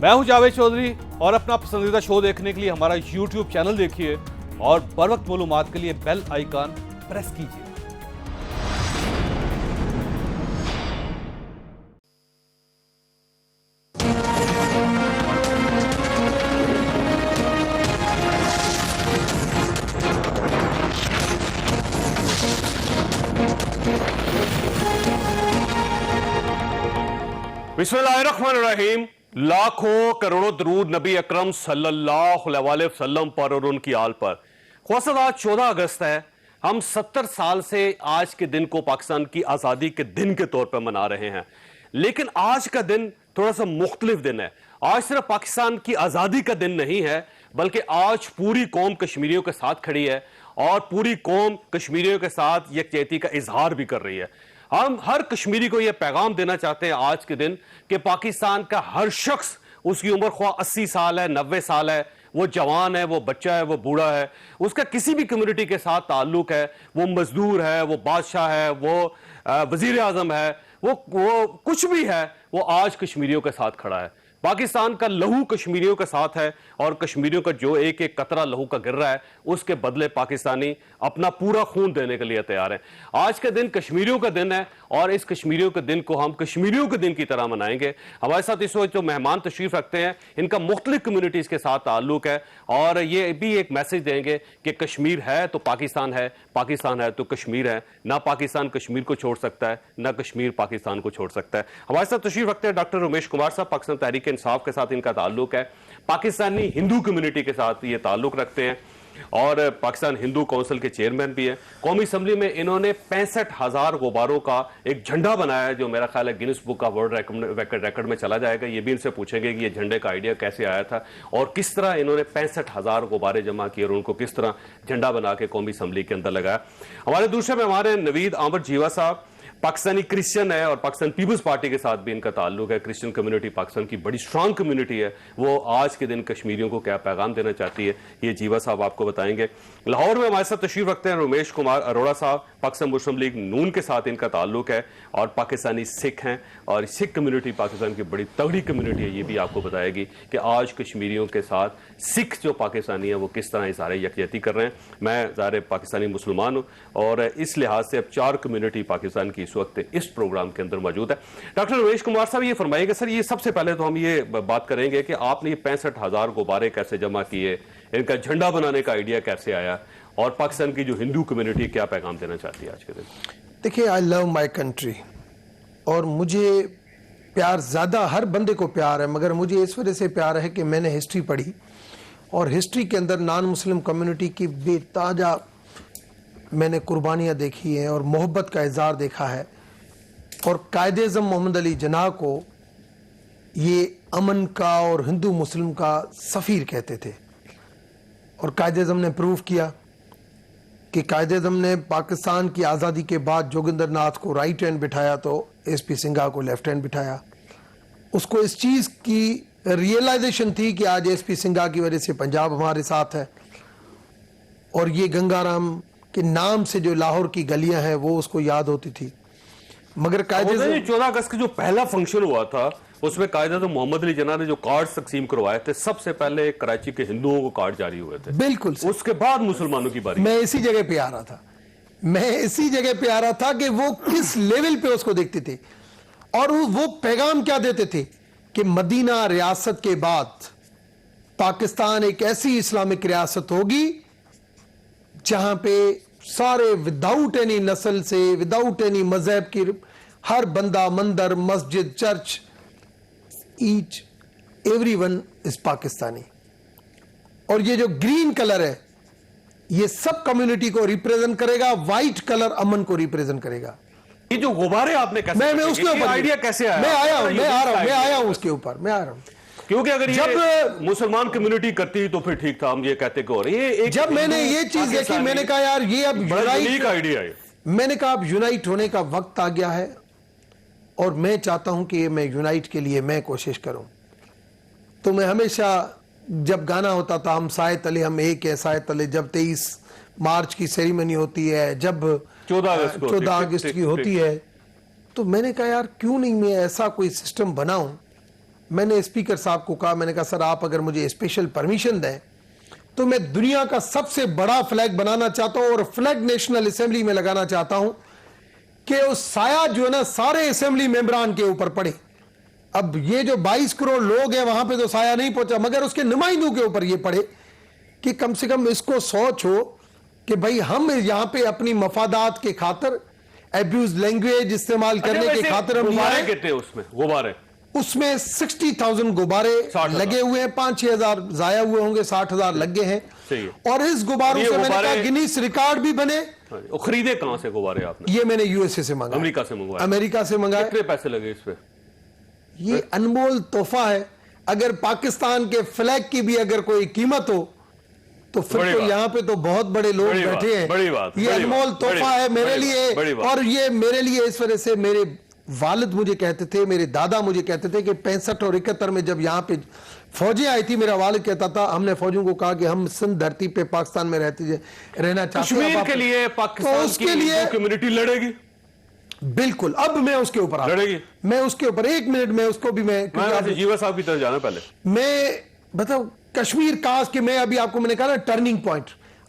मैं हूं जावेद चौधरी और अपना पसंदीदा शो देखने के लिए हमारा YouTube चैनल देखिए और बर वक्त मालूमात के लिए बेल आइकन प्रेस कीजिए। बिस्मिल्लाहिर्रहमानिर्रहीम। लाखों करोड़ों दरूद नबी अकरम सल्लल्लाहु अलैहि वसल्लम पर और उनकी आल पर। ख़ुद आज 14 अगस्त है। हम 70 साल से आज के दिन को पाकिस्तान की आज़ादी के दिन के तौर पर मना रहे हैं, लेकिन आज का दिन थोड़ा सा मुख्तलिफ दिन है। आज सिर्फ पाकिस्तान की आज़ादी का दिन नहीं है, बल्कि आज पूरी कौम कश्मीरियों के साथ खड़ी है और पूरी कौम कश्मीरियों के साथ यकजहती का इजहार भी कर रही है। हम हर कश्मीरी को यह पैगाम देना चाहते हैं आज के दिन कि पाकिस्तान का हर शख्स, उसकी उम्र ख्वाह 80 साल है, 90 साल है, वो जवान है, वो बच्चा है, वो बूढ़ा है, उसका किसी भी कम्युनिटी के साथ ताल्लुक है, वो मजदूर है, वो बादशाह है, वो वजीर आजम है, वो कुछ भी है, वो आज कश्मीरियों के साथ खड़ा है। पाकिस्तान का लहू कश्मीरियों के साथ है और कश्मीरियों का जो एक एक कतरा लहू का गिर रहा है, उसके बदले पाकिस्तानी अपना पूरा खून देने के लिए तैयार है। आज का दिन कश्मीरियों का दिन है और इस कश्मीरियों के दिन को हम कश्मीरियों के दिन की तरह मनाएंगे। हमारे साथ इस वक्त जो मेहमान तशरीफ रखते हैं, इनका मुख्तलिफ कम्युनिटीज के साथ ताल्लुक है और ये भी एक मैसेज देंगे कि कश्मीर है तो पाकिस्तान है, पाकिस्तान है तो कश्मीर है। ना पाकिस्तान कश्मीर को छोड़ सकता है, ना कश्मीर पाकिस्तान को छोड़ सकता है। हमारे साथ तशरीफ रखते हैं डॉक्टर रमेश कुमार साहब, पाकिस्तान तहरीक इंसाफ के साथ इनका ताल्लुक है, पाकिस्तानी हिंदू कम्युनिटी के साथ ये ताल्लुक रखते हैं और पाकिस्तान हिंदू काउंसिल के चेयरमैन भी हैं। कौमी असम्बली में इन्होंने 65,000 गुब्बारों का एक झंडा बनाया है, जो मेरा ख्याल है गिनीज बुक का वर्ल्ड रिकॉर्ड में चला जाएगा। ये भी इनसे पूछेंगे कि ये झंडे का आइडिया कैसे आया था और किस तरह इन्होंने 65,000 गुब्बारे जमा किए और उनको किस तरह झंडा बना के कौमी असम्बली के अंदर लगाया। हमारे दूसरे में हमारे नवीद अहमद जीवा साहब, पाकिस्तानी क्रिश्चियन है और पाकिस्तान पीपल्स पार्टी के साथ भी इनका ताल्लुक है। क्रिश्चियन कम्युनिटी पाकिस्तान की बड़ी स्ट्रांग कम्युनिटी है। वो आज के दिन कश्मीरियों को क्या पैगाम देना चाहती है, ये जीवा साहब आपको बताएंगे। लाहौर में हमारे साथ तशरीफ रखते हैं रमेश कुमार अरोड़ा साहब, पाकिस्तान मुस्लिम लीग नून के साथ इनका ताल्लुक है और पाकिस्तानी सिख हैं और सिख कम्युनिटी पाकिस्तान की बड़ी तगड़ी कम्युनिटी है। ये भी आपको बताएगी कि आज कश्मीरियों के साथ सिख जो पाकिस्तानी है वो किस तरह इज़हार यकजहती कर रहे हैं। मैं ज़ाहिर पाकिस्तानी मुसलमान हूँ और इस लिहाज से अब 4 कम्युनिटी पाकिस्तान की इस वक्त इस प्रोग्राम के अंदर मौजूद है। डॉक्टर रमेश कुमार साहब, ये फरमाइएगा सर, ये सबसे पहले तो हम ये बात करेंगे कि आपने ये 65,000 गुब्बारे कैसे जमा किए, इनका झंडा बनाने का आइडिया कैसे आया और पाकिस्तान की जो हिंदू कम्युनिटी क्या पैगाम देना चाहती है आज के दिन। देखिए, आई लव माई कंट्री और मुझे प्यार ज़्यादा हर बंदे को प्यार है, मगर मुझे इस वजह से प्यार है कि मैंने हिस्ट्री पढ़ी और हिस्ट्री के अंदर नॉन मुस्लिम कम्युनिटी की बेताजा मैंने कुर्बानियाँ देखी हैं और मोहब्बत का इज़हार देखा है। और कायदे-ए-आज़म मोहम्मद अली जिन्ना को ये अमन का और हिंदू मुस्लिम का सफ़ीर कहते थे और कायदे-ए-आज़म ने प्रूव किया कि कायदे-ए-आज़म ने पाकिस्तान की आज़ादी के बाद जोगिंदर नाथ को राइट हैंड बिठाया तो एसपी सिंघा को लेफ्ट हैंड बिठाया। उसको इस चीज़ की रियलाइजेशन थी कि आज एसपी सिंघा की वजह से पंजाब हमारे साथ है और ये गंगाराम के नाम से जो लाहौर की गलियां हैं वो उसको याद होती थी। मगर कायदे 14 अगस्त का जो पहला फंक्शन हुआ था उसमें कायदे मोहम्मद अली जिन्ना ने जो कार्ड तकसीम करवाए थे, सबसे पहले कराची के हिंदुओं को कार्ड जारी हुए थे। बिल्कुल, उसके बाद मुसलमानों की बारी। मैं इसी जगह पे आ रहा था, कि वो किस लेवल पे उसको देखते थे और वो पैगाम क्या देते थे कि मदीना रियासत के बाद पाकिस्तान एक ऐसी इस्लामिक रियासत होगी जहां पे सारे विदाउट एनी नस्ल से, विदाउट एनी मजहब की, हर बंदा, मंदिर, मस्जिद, church, each everyone is Pakistani. और ये जो ग्रीन कलर है ये सब कम्युनिटी को रिप्रेजेंट करेगा, व्हाइट कलर अमन को रिप्रेजेंट करेगा। ये जो गुब्बारे आपने कैसे, मैं उसके ऊपर आइडिया कैसे आया? मैं आया हूं उसके ऊपर, मैं आ रहा हूं क्योंकि अगर जब मुसलमान कम्युनिटी करती तो फिर ठीक था, हम ये कहते कि और ये जब मैंने ये चीज देखी, मैंने कहा यार ये अब यूनाइट आइडिया है। मैंने कहा अब यूनाइट होने का वक्त आ गया है और मैं चाहता हूं कि मैं यूनाइट के लिए मैं कोशिश करूं। तो मैं हमेशा जब गाना होता था हम साए तले हम एक है, साए तले, जब 23 मार्च की सेरेमनी होती है, जब 14 अगस्त की होती है, तो मैंने कहा यार क्यों नहीं मैं ऐसा कोई सिस्टम बनाऊं। मैंने स्पीकर साहब को कहा, मैंने कहा सर आप अगर मुझे स्पेशल परमिशन दें तो मैं दुनिया का सबसे बड़ा फ्लैग बनाना चाहता हूं और फ्लैग नेशनल असेंबली में लगाना चाहता हूं कि उस साया जो है ना सारे असेंबली मेंबरान के ऊपर पड़े। अब ये जो 22 करोड़ लोग हैं वहां पे तो साया नहीं पहुंचा, मगर उसके नुमाइंदों के ऊपर ये पड़े कि कम से कम इसको सोच हो कि भाई हम यहां पे अपनी मफादात के खातिर एब्यूज लैंग्वेज इस्तेमाल करने के खातिर हम गुब्बारे कितने उसमें गुब्बारे? उसमें 60,000 गुब्बारे लगे हुए हैं, 5-6 हजार जाया हुए होंगे, 60,000 लगे हैं। और इस गुब्बारों से मैंने कहा गिनीज रिकॉर्ड भी बने। खरीदे कहां से गुब्बारे आपने? ये मैंने यूएसए से मंगाया, अमेरिका से मंगवाया। अमेरिका से मंगाया। कितने पैसे लगे इस पे? ये अनमोल तोहफा है। अगर पाकिस्तान के फ्लैग की भी अगर कोई कीमत हो तो फिर तो यहाँ पे तो बहुत बड़े लोग बैठे हैं। बड़ी बात, ये अनमोल तोहफा है मेरे लिए। और ये मेरे लिए इस वजह से, मेरे वालिद मुझे कहते थे, मेरे दादा मुझे कहते थे कि 65 और 71 में जब यहाँ पे फौजें आई थी, मेरा वालिद कहता था, हमने फौजों को कहा कि हम सिंध धरती पे पाकिस्तान में रहना चाहते हैं। कश्मीर के लिए पाकिस्तान की कम्युनिटी लड़ेगी? बिल्कुल। अब मैं उसके ऊपर लड़ेगी, मैं उसके ऊपर 1 मिनट में उसको भी मैं जीवा साहब की तरफ जाना पहले। मैं बताऊं कश्मीर काश के मैं अभी आपको मैंने कहा ना टर्निंग पॉइंट,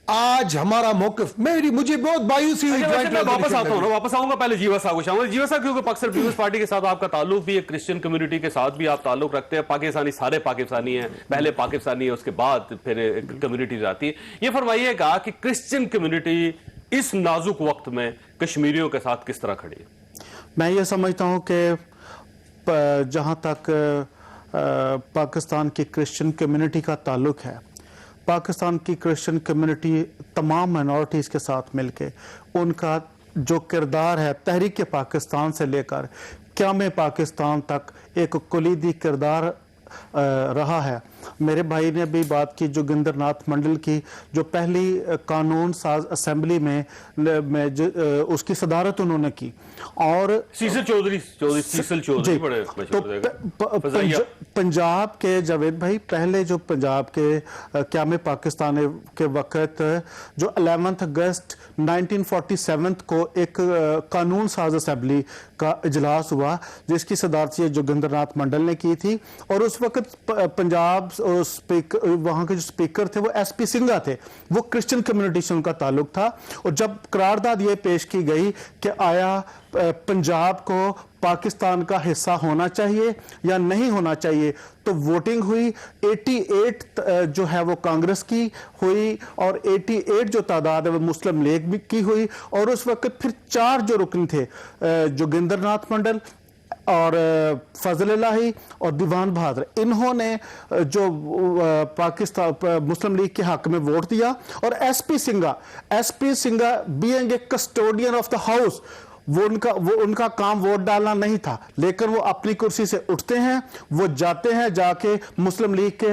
आज हमारा मौकफ, मुझे बहुत मायूसी हुई। मैं वापस आता हूं ना, वापस आऊंगा, पहले जीवा साहब को चाहूंगा। जीवा साहब क्योंकि अक्सर पीपल्स पार्टी के साथ आपका ताल्लुक भी है, क्रिश्चियन कम्युनिटी के साथ भी आप ताल्लुक रखते हैं। पाकिस्तानी सारे पाकिस्तानी हैं, पहले पाकिस्तानी है उसके बाद फिर कम्युनिटी आती है। ये फरमाइएगा कि क्रिश्चियन कम्युनिटी इस नाजुक वक्त में कश्मीरियों के साथ किस तरह खड़ी है? मैं ये समझता हूं कि जहां तक पाकिस्तान की क्रिश्चियन कम्युनिटी का ताल्लुक है, पाकिस्तान की क्रिश्चियन कम्युनिटी तमाम माइनॉरिटीज़ के साथ मिलके उनका जो किरदार है तहरीक पाकिस्तान से लेकर क़याम पाकिस्तान तक एक कुलीदी किरदार रहा है। मेरे भाई ने भी बात की जोगिंदर नाथ मंडल की, जो पहली कानून साज असेंबली में उसकी सदारत उन्होंने की। और सीसल चौधरी बड़े तो पंजाब के जावेद भाई, पहले जो पंजाब के क़याम पाकिस्तान के वक़्त जो 11 अगस्त 1947 को एक कानून साज असेंबली का इजलास हुआ जिसकी सदारत जोगिंदर नाथ मंडल ने की थी। और उस वक्त पंजाब स्पीकर, वहाँ के जो स्पीकर थे वो एसपी सिंघा थे, वो क्रिश्चियन कम्युनिटी से उनका ताल्लुक था। और जब करारदाद ये पेश की गई कि आया पंजाब को पाकिस्तान का हिस्सा होना चाहिए या नहीं होना चाहिए, तो वोटिंग हुई। 88 जो है वो कांग्रेस की हुई और 88 जो तादाद है वो मुस्लिम लीग की हुई। और उस वक्त फिर 4 जो रुकन थे, जोगिंदर नाथ मंडल और फजल इलाही और दीवान बहादुर, इन्होंने जो पाकिस्तान मुस्लिम लीग के हक में वोट दिया। और SP Singha being a custodian of the house, वो उनका काम वोट डालना नहीं था, लेकिन वो अपनी कुर्सी से उठते हैं, वो जाते हैं, जाके मुस्लिम लीग के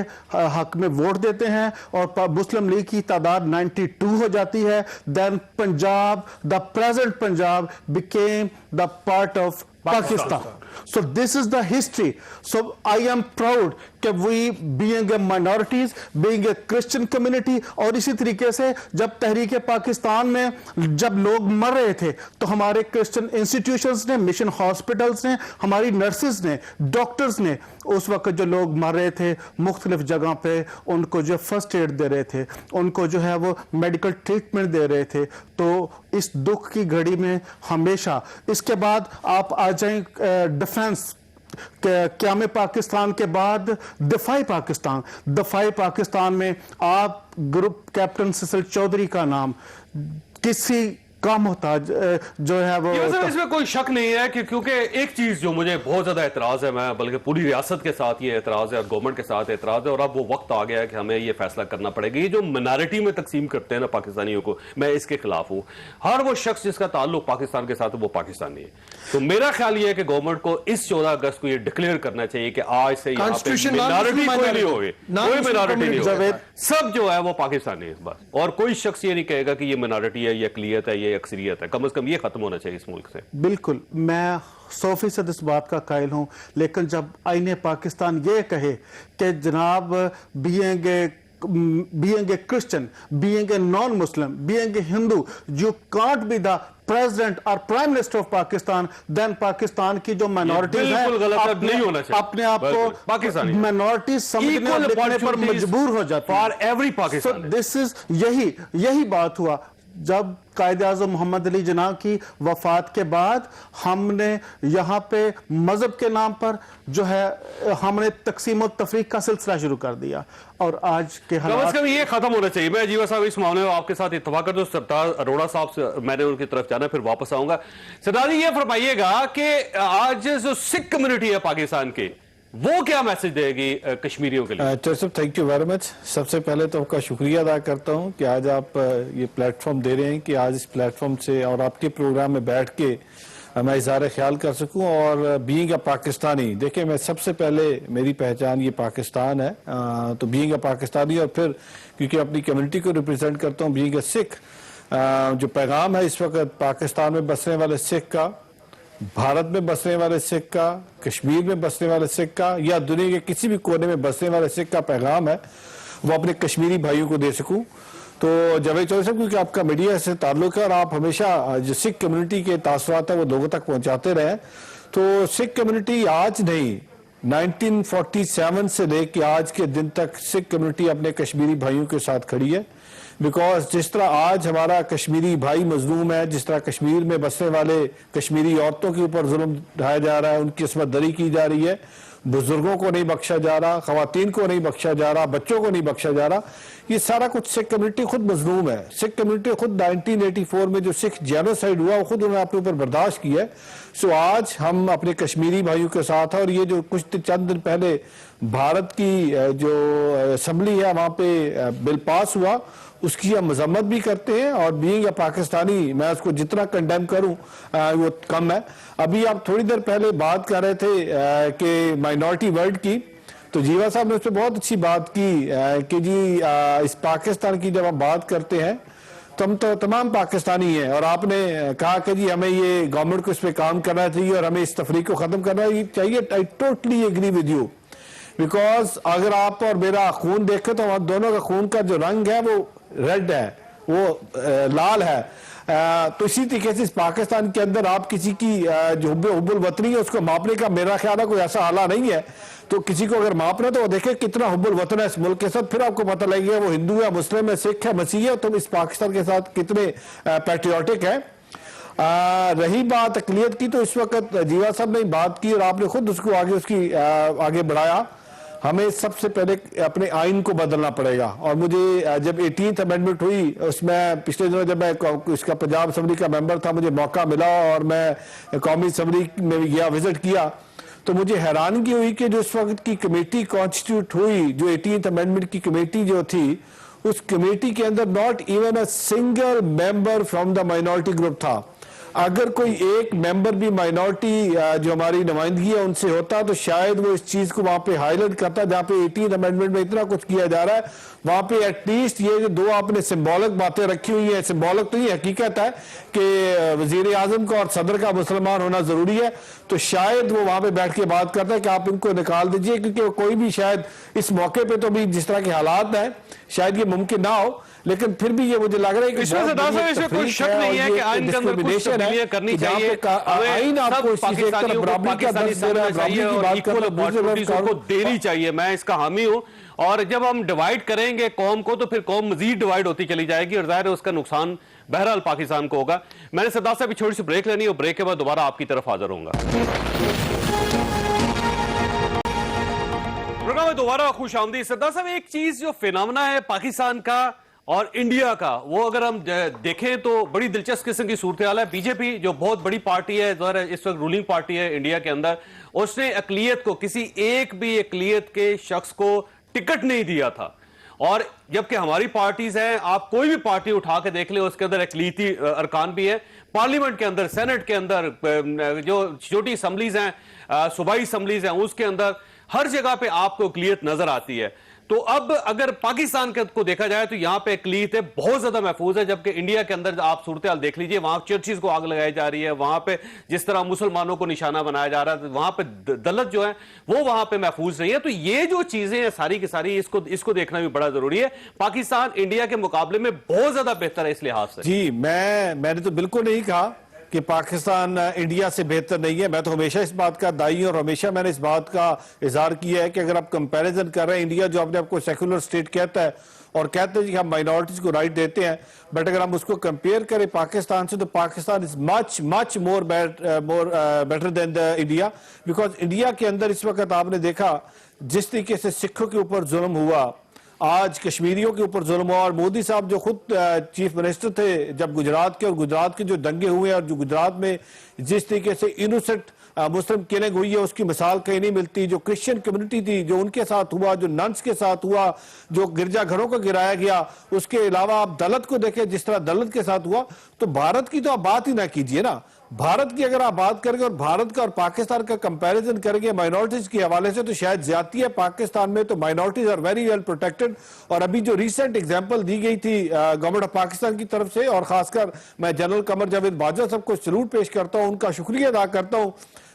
हक में वोट देते हैं और मुस्लिम लीग की तादाद 92 हो जाती है। Then Punjab, the present Punjab became the part of Pakistan. So this is the history. So I am proud that we being a minorities, being a Christian community, और इसी तरीके से जब तहरीक पाकिस्तान में जब लोग मर रहे थे तो हमारे क्रिश्चियन इंस्टीट्यूशंस ने, मिशन हॉस्पिटल्स ने, हमारी नर्सेज ने, डॉक्टर्स ने उस वक्त जो लोग मर रहे थे मुख्तलिफ जगह पे उनको जो फर्स्ट एड दे रहे थे, उनको जो है वो मेडिकल ट्रीटमेंट दे रहे थे। तो इस दुख की घड़ी में हमेशा, इसके बाद आप आ जाएं डिफेंस, क़याम पाकिस्तान के बाद दफ़ाई पाकिस्तान में आप ग्रुप कैप्टन सिसल चौधरी का नाम किसी का मोहताज जो है वो, इसमें कोई शक नहीं है कि क्योंकि एक चीज जो मुझे बहुत ज्यादा एतराज है, मैं बल्कि पूरी रियासत के साथ ये एतराज है और गवर्नमेंट के साथ एतराज है, और अब वो वक्त आ गया है कि हमें ये फैसला करना पड़ेगा। ये जो मिनॉरिटी में तकसीम करते हैं ना पाकिस्तानियों को, मैं इसके खिलाफ हूं। हर वो शख्स जिसका ताल्लुक पाकिस्तान के साथ है वो पाकिस्तानी है। तो मेरा ख्याल ये है कि गवर्नमेंट को इस 14 अगस्त को ये डिक्लेयर करना चाहिए कि आज से यहाँ पे मिनॉरिटी कोई नहीं होगी, कोई मिनॉरिटी नहीं होगी, सब जो है वो पाकिस्तानी है बस। और कोई शख्स ये नहीं कहेगा कि ये मिनॉरिटी है, ये अकलियत है, ये अक्सरियत है। कम से कम ये खत्म होना चाहिए इस मुल्क से। बिल्कुल, मैं 100% इस बात का कायल हूं। लेकिन जब आईने पाकिस्तान ये कहे कि जनाब being a Christian, being a non-Muslim, being a Hindu, you can't be the president और prime minister of Pakistan, then Pakistan की जो माइनॉरिटीज हैं बिल्कुल गलत है, नहीं होना चाहिए। अपने आप को पाकिस्तानी माइनॉरिटी समझने और लिखने पर मजबूर हो जाते हैं for every Pakistan. This is यही बात हुआ जब कायद-ए-आज़म मोहम्मद अली जिन्ना की वफात के बाद हमने यहाँ पे मजहब के नाम पर जो है हमने तकसीम और तफरीक का सिलसिला शुरू कर दिया, और आज के हालात ये खत्म होना चाहिए। मैं जीवा साहब इस मामले में आपके साथ इत्तेफाक करता हूं। सरदार अरोड़ा साहब से मैंने उनकी तरफ जाना, फिर वापस आऊंगा। सरदार जी, ये फरमाइएगा कि आज जो सिख कम्युनिटी है पाकिस्तान की, वो क्या मैसेज देगी कश्मीरियों के लिए? Sir thank you very much. सबसे पहले तो आपका शुक्रिया अदा करता हूं कि आज आप ये प्लेटफॉर्म दे रहे हैं कि आज इस प्लेटफॉर्म से और आपके प्रोग्राम में बैठ के मैं इज़हार ख्याल कर सकूं। और बीइंग अ पाकिस्तानी, देखिए मैं सबसे पहले मेरी पहचान ये पाकिस्तान है, तो बीइंग अ पाकिस्तानी, और फिर क्योंकि अपनी कम्युनिटी को रिप्रेजेंट करता हूँ, बीइंग अ सिख, जो पैगाम है इस वक्त पाकिस्तान में बसने वाले सिख का, भारत में बसने वाले सिख का, कश्मीर में बसने वाले सिख का, या दुनिया के किसी भी कोने में बसने वाले सिख का पैगाम है, वो अपने कश्मीरी भाइयों को दे सकूं। तो जावेद चौधरी साहब, क्योंकि आपका मीडिया से ताल्लुक है और आप हमेशा जो सिख कम्युनिटी के तासुरात है वो लोगों तक पहुंचाते रहे, तो सिख कम्युनिटी आज नहीं 1947 से लेकर आज के दिन तक सिख कम्युनिटी अपने कश्मीरी भाइयों के साथ खड़ी है। बिकॉज जिस तरह आज हमारा कश्मीरी भाई मजलूम है, जिस तरह कश्मीर में बसने वाले कश्मीरी औरतों के ऊपर जुल्म ढाया जा रहा है, उनकी इस्मत दरी की जा रही है, बुजुर्गों को नहीं बख्शा जा रहा, खवातीन को नहीं बख्शा जा रहा, बच्चों को नहीं बख्शा जा रहा, ये सारा कुछ सिख कम्युनिटी खुद मजलूम है। सिख कम्युनिटी खुद 1984 में जो सिख जेनोसाइड हुआ वो खुद उन्होंने अपने ऊपर बर्दाश्त किया है। सो आज हम अपने कश्मीरी भाइयों के साथ हैं, और ये जो कुछ चंद दिन पहले भारत की जो असम्बली है वहाँ पे बिल पास हुआ, उसकी हम मजम्मत भी करते हैं, और बीइंग अ पाकिस्तानी मैं उसको जितना कंडेम करूं वो कम है। अभी आप थोड़ी देर पहले बात कर रहे थे कि माइनॉरिटी वर्ल्ड की, तो जीवा साहब ने उस पर बहुत अच्छी बात की कि जी इस पाकिस्तान की जब हम बात करते हैं तो हम तो तमाम पाकिस्तानी हैं, और आपने कहा कि जी हमें ये गवर्नमेंट को इस पर काम करना चाहिए और हमें इस तफरीक को ख़त्म करना चाहिए। I totally agree with you, because अगर आप और मेरा खून देखें तो हम दोनों का खून का जो रंग है वो रेड है, वो लाल है। तो इसी तरीके से इस पाकिस्तान के अंदर आप किसी की जो हुब्बुल वतनी है उसको मापने का मेरा ख्याल है कोई ऐसा आला नहीं है। तो किसी को अगर मापना है तो देखें कितना हुब्बुल वतन है इस मुल्क के साथ, फिर आपको पता लगेगा वो हिंदू है, मुस्लिम है, सिख है, मसीह है, तो इस पाकिस्तान के साथ कितने पैट्रियोटिक है। रही बात अकलियत की, तो इस वक्त जीवा साहब ने बात की और आपने खुद उसको आगे बढ़ाया। हमें सबसे पहले अपने आइन को बदलना पड़ेगा, और मुझे जब 18th अमेंडमेंट हुई उसमें पिछले दिनों जब मैं इसका पंजाब असम्बली का मेंबर था, मुझे मौका मिला और मैं कौमी असम्बली में भी गया, विजिट किया, तो मुझे हैरानगी हुई कि जो इस वक्त की कमेटी कॉन्स्टिट्यूट हुई, जो 18th अमेंडमेंट की कमेटी जो थी, उस कमेटी के अंदर not even a single member from the minority group था। अगर कोई एक मेंबर भी माइनॉरिटी जो हमारी नुमाइंदगी है उनसे होता तो शायद वो इस चीज को वहां पे हाईलाइट करता, जहां पे 18th अमेंडमेंट में इतना कुछ किया जा रहा है, वहां पे एटलीस्ट ये जो दो आपने सिंबॉलिक बातें रखी हुई है, सिंबॉलिक तो ये हकीकत है कि वजीर आजम का और सदर का मुसलमान होना जरूरी है, तो शायद वो वहां पे बैठ के बात करता है कि आप इनको निकाल दीजिए, क्योंकि कोई भी शायद इस मौके पे तो भी जिस तरह के हालात हैं शायद ये मुमकिन ना हो, लेकिन फिर भी ये मुझे लग रहा है कि इसमें कोई शक नहीं है कि आइन के अंदर कुछ तब्दीलियां करनी चाहिए। आइन आपको पाकिस्तानियों को पाकिस्तानी समझना चाहिए और इक्वल अपॉर्चुनिटीज उनको देनी चाहिए, मैं इसका हामी हूं। और जब हम डिवाइड करेंगे कौम को तो फिर कौम मजीद डिवाइड होती चली जाएगी, और जाहिर है उसका नुकसान बहरहाल पाकिस्तान को होगा। मैंने सरदार साहब छोटी सी ब्रेक लेनी है, और ब्रेक के बाद दोबारा आपकी तरफ हाजिर होऊंगा। प्रोग्राम में दोबारा खुश आमदी। सरदार साहब, एक चीज जो फिनोमेना है पाकिस्तान का और इंडिया का, वो अगर हम देखें तो बड़ी दिलचस्प किस्म की सूरत हाल है। बीजेपी जो बहुत बड़ी पार्टी है, इस वक्त रूलिंग पार्टी है इंडिया के अंदर, उसने अकलियत को, किसी एक भी अकलियत के शख्स को टिकट नहीं दिया था। और जबकि हमारी पार्टीज हैं, आप कोई भी पार्टी उठा के देख ले, उसके अंदर अकलियती अरकान भी है। पार्लियामेंट के अंदर, सेनेट के अंदर, जो छोटी असम्बलीज हैं, सूबाई असम्बलीज हैं, उसके अंदर हर जगह पे आपको अकलियत नजर आती है। तो अब अगर पाकिस्तान को देखा जाए तो यहां पे अक़लियत बहुत ज्यादा महफूज है, जबकि इंडिया के अंदर आप सूरत हाल देख लीजिए, वहां चर्चिज को आग लगाई जा रही है, वहां पे जिस तरह मुसलमानों को निशाना बनाया जा रहा है, वहां पे दलत जो है वो वहां पे महफूज नहीं है। तो ये जो चीजें हैं सारी की सारी, इसको देखना भी बड़ा जरूरी है। पाकिस्तान इंडिया के मुकाबले में बहुत ज्यादा बेहतर है इस लिहाज से। जी, मैंने तो बिल्कुल नहीं कहा कि पाकिस्तान इंडिया से बेहतर नहीं है। मैं तो हमेशा इस बात का दाई और हमेशा मैंने इस बात का इजहार किया है कि अगर आप कंपैरिजन कर रहे हैं, इंडिया जो अपने आपको सेकुलर स्टेट कहता है और कहते हैं कि हम माइनॉरिटीज को राइट देते हैं, बट अगर हम उसको कंपेयर करें पाकिस्तान से तो Pakistan is much much more better than the India. Because India के अंदर इस वक्त आपने देखा जिस तरीके से सिखों के ऊपर जुल्म हुआ, आज कश्मीरियों के ऊपर जुल्म हुआ, और मोदी साहब जो खुद चीफ मिनिस्टर थे जब गुजरात के, और गुजरात के जो दंगे हुए और जो गुजरात में जिस तरीके से इनोसेंट मुस्लिम किलिंग हुई है उसकी मिसाल कहीं नहीं मिलती। जो क्रिश्चियन कम्युनिटी थी जो उनके साथ हुआ, जो नन्स के साथ हुआ, जो गिरजाघरों को गिराया गया, उसके अलावा आप दलित को देखें जिस तरह दलित के साथ हुआ। तो भारत की तो आप बात ही ना कीजिए ना। भारत की अगर आप बात करेंगे और भारत का और पाकिस्तान का कंपैरिजन करेंगे माइनॉरिटीज के हवाले से तो शायद ज्यादती है। पाकिस्तान में तो minorities are very well protected. और अभी जो रिसेंट एग्जांपल दी गई थी गवर्नमेंट ऑफ पाकिस्तान की तरफ से, और खासकर मैं जनरल कमर जावेद बाजवा साहब को सैल्यूट पेश करता हूं, उनका शुक्रिया अदा करता हूं,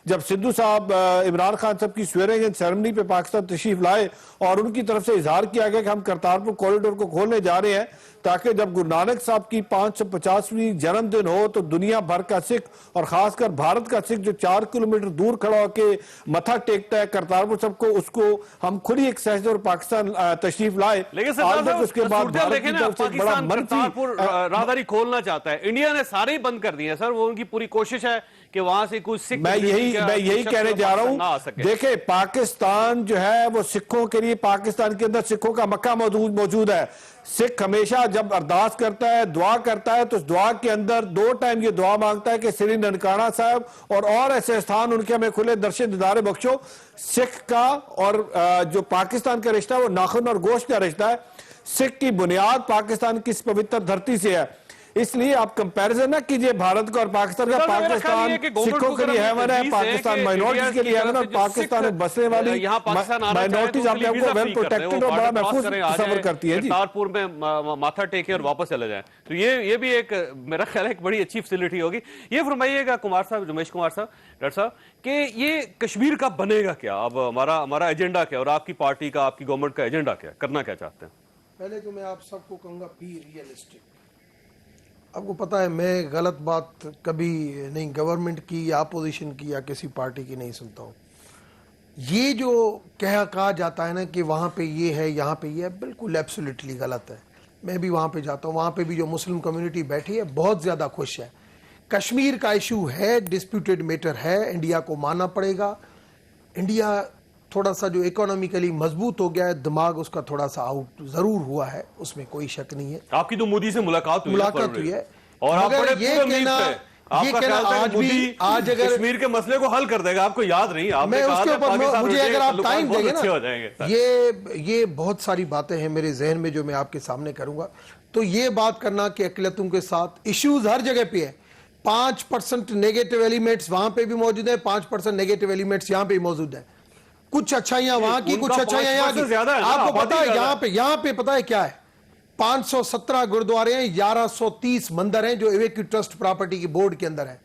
जब सिद्धू साहब इमरान खान साहब की स्वेरिंग इन सेरेमनी पे पाकिस्तान तशरीफ लाए और उनकी तरफ से इजहार किया गया कि हम करतारपुर कॉरिडोर को खोलने जा रहे हैं ताकि जब गुरु नानक साहब की 550वीं जन्मदिन हो तो दुनिया भर का सिख और खासकर भारत का सिख जो 4 किलोमीटर दूर खड़ा होकर मथा टेकता है करतारपुर साहब को, उसको हम खुद ही एक्सरसाइज और पाकिस्तान तशरीफ लाए। लेकिन उसके बाद राहदारी खोलना चाहता है, इंडिया ने सारे ही बंद कर दिए सर। वो उनकी पूरी कोशिश है कि वहां से कुछ सिख, मैं यही कहने जा रहा हूं। देखे पाकिस्तान जो है वो सिखों के लिए, पाकिस्तान के अंदर सिखों का मक्का मौजूद है। सिख हमेशा जब अरदास करता है, दुआ करता है, तो उस दुआ के अंदर 2 टाइम ये दुआ मांगता है कि श्री ननकाना साहब और ऐसे स्थान उनके हमें खुले दर्शन दीदारे बख्शो। सिख का और जो पाकिस्तान का रिश्ता है वो नाखून और गोश्त का रिश्ता है। सिख की बुनियाद पाकिस्तान की इस पवित्र धरती से है, इसलिए आप कंपैरिजन ना कीजिए भारत का और पाकिस्तान का। पाकिस्तान सिखों के लिए हेवन है, पाकिस्तान माइनॉरिटीज के लिए हेवन है, और पाकिस्तान में बसने वाली माइनॉरिटीज अपने आपको वेल प्रोटेक्टेड और बड़ा महफूज सफर करती है। करतारपुर में माथा टेके और वापस चले जाएं, तो ये भी एक मेरा ख्याल है एक बड़ी अच्छी फैसिलिटी होगी। ये फरमाइएगा कुमार साहब, रमेश कुमार साहब, डॉक्टर साहब, कि ये कश्मीर का बनेगा क्या? अब हमारा एजेंडा क्या और आपकी पार्टी का, आपकी गवर्नमेंट का एजेंडा क्या, करना क्या चाहते हैं? पहले तो मैं आप सबको कहूंगा बी रियलिस्टिक। आपको पता है मैं गलत बात कभी नहीं गवर्नमेंट की या अपोजिशन की या किसी पार्टी की नहीं सुनता हूँ। ये जो कहा जाता है ना कि वहाँ पे ये है यहाँ पे ये है, बिल्कुल एब्सोल्युटली गलत है। मैं भी वहाँ पे जाता हूँ, वहाँ पे भी जो मुस्लिम कम्युनिटी बैठी है बहुत ज़्यादा खुश है। कश्मीर का इशू है, डिस्प्यूटेड मैटर है, इंडिया को मानना पड़ेगा। इंडिया थोड़ा सा जो इकोनॉमिकली मजबूत हो गया है, दिमाग उसका थोड़ा सा आउट जरूर हुआ है, उसमें कोई शक नहीं है। आपकी तो मोदी से मुलाकात हुई है और आप बड़े ये कहना आज भी, आज अगर कश्मीर के मसले को हल कर देगा, आपको याद नहीं? आपने कहा था पाकिस्तान मुझे अगर आप टाइम देंगे ना, हो जाएंगे। ये बहुत सारी बातें हैं मेरे जहन में जो मैं आपके सामने करूंगा। तो ये बात करना कि अक़लियतों के साथ इश्यूज हर जगह पे है। 5% नेगेटिव एलिमेंट्स वहां पे भी मौजूद है, 5% नेगेटिव एलिमेंट्स यहाँ पे मौजूद है। कुछ अच्छाइयां वहां की, कुछ अच्छाइयां यहाँ की। आपको पता है यहाँ पे पता है क्या है? 517 गुरुद्वारे हैं, 1130 मंदिर हैं जो एवेक्यू ट्रस्ट प्रॉपर्टी की बोर्ड के अंदर है।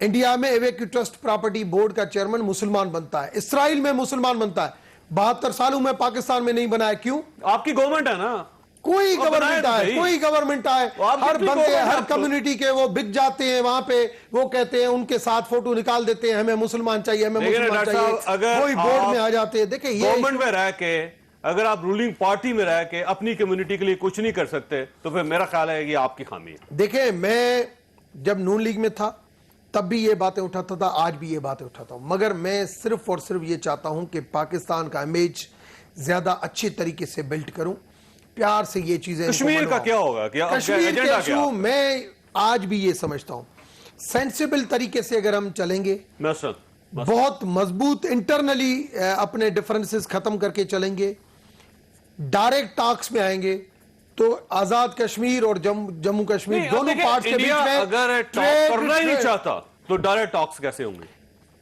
इंडिया में एवेक्यू ट्रस्ट प्रॉपर्टी बोर्ड का चेयरमैन मुसलमान बनता है, इसराइल में मुसलमान बनता है। 72 सालों में पाकिस्तान में नहीं बना है, क्यों? आपकी गवर्नमेंट है ना। कोई गवर्नमेंट आए, कोई गवर्नमेंट आए, हर बंदे हर कम्युनिटी के वो बिक जाते हैं वहां पे, वो कहते हैं उनके साथ फोटो निकाल देते हैं, हमें मुसलमान चाहिए, हमें मुसलमान चाहिए, कोई बोर्ड में आ जाते हैं। देखिए गवर्नमेंट में रह के अगर आप रूलिंग पार्टी में रह के अपनी कम्युनिटी के लिए कुछ नहीं कर सकते तो फिर मेरा ख्याल है कि आपकी खामी है। देखिए मैं जब नून लीग में था तब भी ये बातें उठाता था, आज भी ये बातें उठाता हूं, मगर मैं सिर्फ और सिर्फ ये चाहता हूं कि पाकिस्तान का इमेज ज्यादा अच्छे तरीके से बिल्ड करूं, प्यार से ये चीजें। कश्मीर का क्या होगा? कश्मीर के इशू मैं आज भी ये समझता हूं सेंसिबल तरीके से अगर हम चलेंगे, बहुत मजबूत इंटरनली अपने डिफरेंसेस खत्म करके चलेंगे, डायरेक्ट टॉक्स में आएंगे, तो आजाद कश्मीर और जम्मू कश्मीर दोनों पार्ट्स के बीच में अगर करना ही नहीं चाहता तो डायरेक्ट टॉक्स कैसे होंगे?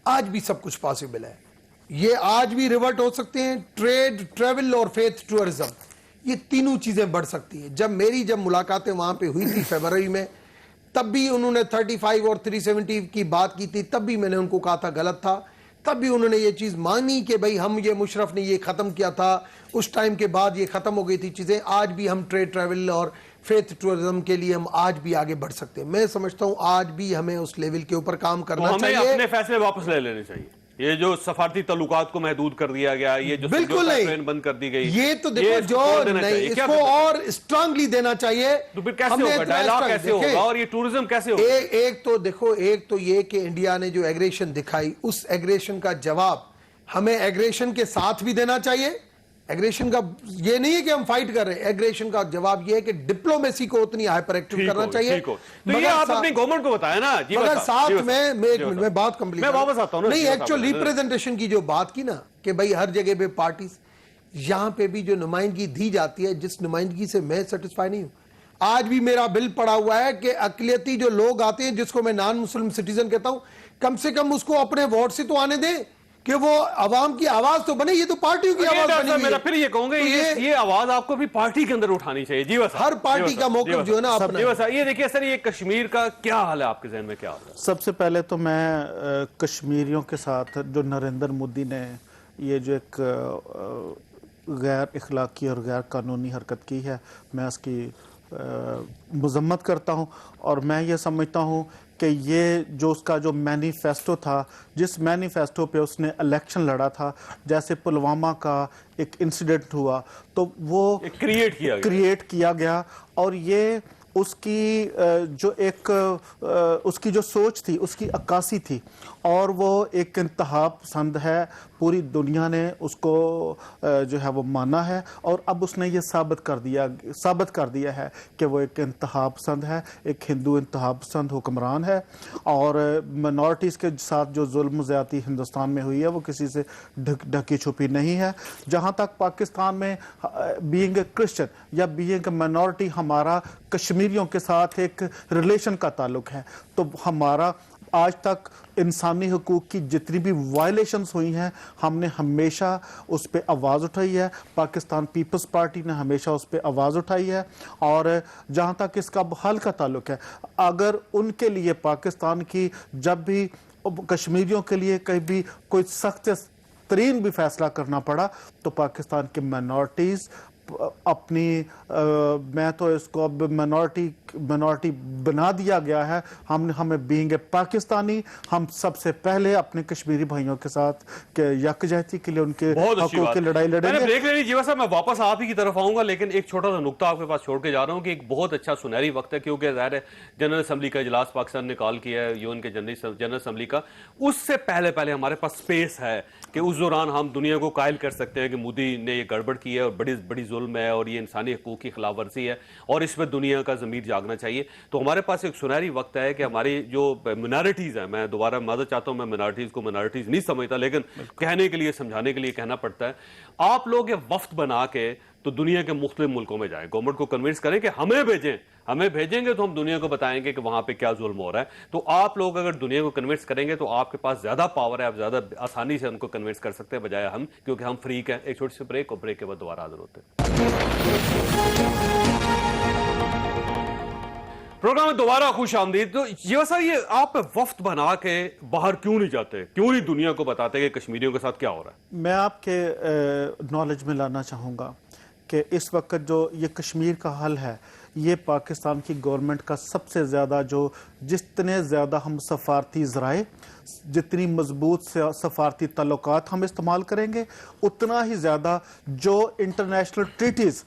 आज भी सब कुछ पॉसिबल है। ये आज भी रिवर्ट हो सकते हैं। ट्रेड, ट्रेवल और फेथ टूरिज्म, ये तीनों चीजें बढ़ सकती हैं। जब मुलाकातें वहां पे हुई थी फरवरी में, तब भी उन्होंने 35 और 370 की बात की थी, तब भी मैंने उनको कहा था गलत था। तब भी उन्होंने ये चीज मानी कि भाई हम, ये मुशर्रफ ने ये खत्म किया था, उस टाइम के बाद ये खत्म हो गई थी चीजें। आज भी हम ट्रेड, ट्रेवल और फेथ टूरिज्म के लिए हम आज भी आगे बढ़ सकते हैं। मैं समझता हूं आज भी हमें उस लेवल के ऊपर काम करना हमें चाहिए। अपने फैसले वापस ले लेने चाहिए। ये जो सफारती तल्लुकात को महदूद कर दिया गया, ये जो बिल्कुल ट्रेन बंद कर दी गई, ये तो देखो जो नहीं, इसको और स्ट्रांगली देना चाहिए। तो फिर कैसे होगा, डायलॉग कैसे होगा और ये टूरिज्म कैसे होगा? एक तो देखो, एक तो ये कि इंडिया ने जो एग्रेशन दिखाई, उस एग्रेशन का जवाब हमें एग्रेशन के साथ भी देना चाहिए। एग्रेशन का ये नहीं है कि हम फाइट कर रहे हैं, एग्रेशन का जवाब ये है कि डिप्लोमेसी को उतनी हाइपर एक्टिव करना चाहिए। तो ये आप अपनी गवर्नमेंट को बताया ना जी। मगर साथ में मैं बात कंप्लीट, मैं वापस आता हूं ना। नहीं, एक्चुअल रिप्रेजेंटेशन की जो बात की ना कि भाई हर जगह पे पार्टीज, यहां पे भी जो नुमाइंदगी दी जाती है, जिस नुमाइंदगी से मैं सेटिस्फाई नहीं हूं। आज भी मेरा बिल पड़ा हुआ है कि अकलियती जो लोग आते हैं, जिसको मैं नॉन मुस्लिम सिटीजन कहता हूं, कम से कम उसको अपने वोट से तो आने दें कि वो आवाम की आवाज तो बने। ये तो पार्टियों की आवाज बनी हुई है। मेरा फिर ये कहूंगा, ये आवाज आपको भी पार्टी के अंदर उठानी चाहिए। जी बस, हर पार्टी का मौका जो है ना अपना। जी बस, ये देखिए सर, ये कश्मीर का क्या हाल है आपके जहन में, क्या हाल है? सबसे पहले तो मैं कश्मीरियों के साथ जो नरेंद्र मोदी ने ये जो एक गैर इखलाकी और गैर कानूनी हरकत की है, मैं उसकी मजम्मत करता हूँ। और मैं ये समझता हूँ कि ये जो उसका जो मैनिफेस्टो था, जिस मैनिफेस्टो पे उसने इलेक्शन लड़ा था, जैसे पुलवामा का एक इंसिडेंट हुआ तो वो क्रिएट किया गया और ये उसकी जो एक उसकी जो सोच थी, उसकी अक्कासी थी और वो एक इंतहा पसंद है। पूरी दुनिया ने उसको जो है वो माना है और अब उसने ये साबित कर दिया है कि वो एक इंतहा पसंद है, एक हिंदू इंतहा पसंद हुक्मरान है। और मिनॉरिटीज़ के साथ जो जुल्म ज़्यादती हिंदुस्तान में हुई है वो किसी से ढकी छुपी नहीं है। जहाँ तक पाकिस्तान में बीइंग ए क्रिश्चियन या बीइंग ए मिनॉरिटी हमारा कश्मीरियों के साथ एक रिलेशन का ताल्लुक है, तो हमारा आज तक इंसानी हुकूक की जितनी भी वायलेशंस हुई हैं, हमने हमेशा उस पर आवाज़ उठाई है। पाकिस्तान पीपल्स पार्टी ने हमेशा उस पर आवाज़ उठाई है। और जहाँ तक इसका हल का ताल्लुक है, अगर उनके लिए पाकिस्तान की जब भी कश्मीरियों के लिए कहीं भी कोई सख्त तरीन भी फैसला करना पड़ा तो पाकिस्तान के माइनॉरिटीज़ अपनी मैं तो इसको अब मिनॉरिटी बना दिया गया है। हमें बीइंग ए पाकिस्तानी, हम सबसे पहले अपने कश्मीरी भाइयों के साथ के यकजहती के लिए उनके हकों की लड़ाई लड़ेंगे। देख लेनी जीवा साहब, मैं वापस आप ही की तरफ आऊंगा, लेकिन एक छोटा सा नुकता आपके पास छोड़ के जा रहा हूं कि एक बहुत अच्छा सुनहरी वक्त है, क्योंकि ज़ाहिर है जनरल असम्बली का इजलास पाकिस्तान ने कॉल किया है, यूएन के जनरल असम्बली का। उससे पहले हमारे पास स्पेस है कि उस दौरान हम दुनिया को कायल कर सकते हैं कि मोदी ने ये गड़बड़ की है और बड़ी जुल्म है और ये इंसानी हकूक की खिलाफ वर्जी है और इस पर दुनिया का ज़मीर जागना चाहिए। तो हमारे पास एक सुनहरी वक्त है कि हमारी जो मिनॉरिटीज़ हैं, मैं दोबारा माजरत चाहता हूँ, मैं मिनॉरिटीज़ को मिनॉरिटीज़ नहीं समझता, लेकिन कहने के लिए, समझाने के लिए कहना पड़ता है। आप लोग ये वफ्त बना के तो दुनिया के मुख्तलिफ मुल्कों में जाएं, गवर्नमेंट को कन्विंस करें कि हमें भेजेंगे तो हम दुनिया को बताएंगे कि वहां पे क्या जुल्म हो रहा है। तो आप लोग अगर दुनिया को कन्विंस करेंगे तो आपके पास ज्यादा पावर है, आप ज्यादा आसानी से उनको कन्विंस कर सकते हैं बजाय हम, क्योंकि हम फ्रीक हैं। एक छोटी सी ब्रेक, और ब्रेक के बाद दोबारा हाजिर होते हैं। प्रोग्राम में दोबारा खुश आमदीद। तो ये सर, ये आप वफ्त बना के बाहर क्यों नहीं जाते, क्यों नहीं दुनिया को बताते कि कश्मीरियों के साथ क्या हो रहा है? मैं आपके नॉलेज में लाना चाहूँगा कि इस वक्त जो ये कश्मीर का हल है, ये पाकिस्तान की गवर्नमेंट का सबसे ज़्यादा जितने ज़्यादा हम सफारती ज़राए, जितनी मजबूत सफारती तल्लुकात हम इस्तेमाल करेंगे, उतना ही ज़्यादा जो इंटरनेशनल ट्रीटीज़